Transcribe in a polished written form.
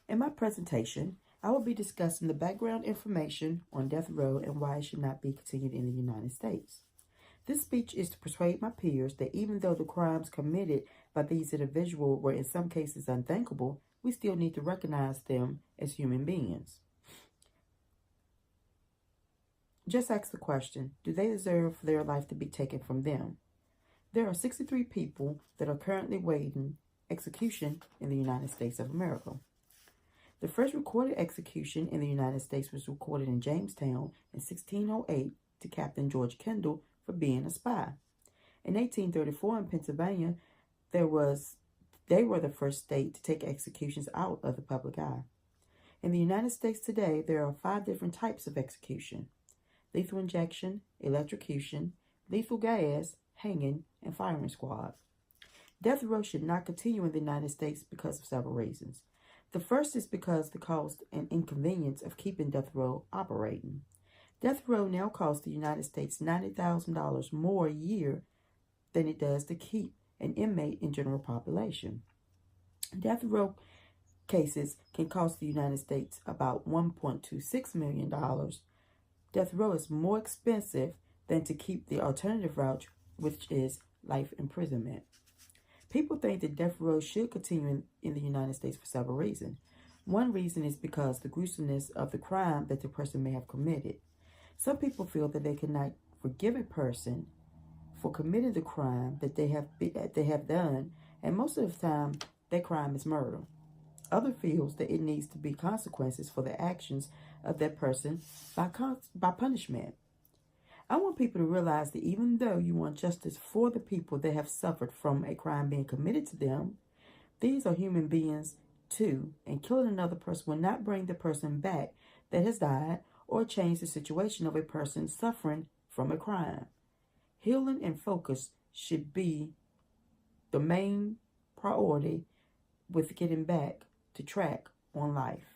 In my presentation, I will be discussing the background information on death row and why it should not be continued in the United States. This speech is to persuade my peers that even though the crimes committed by these individuals were in some cases unthinkable, we still need to recognize them as human beings. Just ask the question, do they deserve for their life to be taken from them? There are 63 people that are currently waiting execution in the United States of America. The first recorded execution in the United States was recorded in Jamestown in 1608 to Captain George Kendall for being a spy. In 1834 in Pennsylvania, they were the first state to take executions out of the public eye. In the United States today, there are 5 different types of execution: lethal injection, electrocution, lethal gas, hanging, and firing squad. Death row should not continue in the United States because of several reasons. The first is because the cost and inconvenience of keeping death row operating. Death row now costs the United States $90,000 more a year than it does to keep an inmate in general population. Death row cases can cost the United States about $1.26 million. Death row is more expensive than to keep the alternative route, which is life imprisonment. People think that death row should continue in the United States for several reasons. One reason is because the gruesomeness of the crime that the person may have committed. Some people feel that they cannot forgive a person for committing the crime that they have done, and most of the time, that crime is murder. Others feels that it needs to be consequences for the actions of that person by punishment. I want people to realize that even though you want justice for the people that have suffered from a crime being committed to them, these are human beings too, and killing another person will not bring the person back that has died or change the situation of a person suffering from a crime. Healing and focus should be the main priority with getting back to track on life.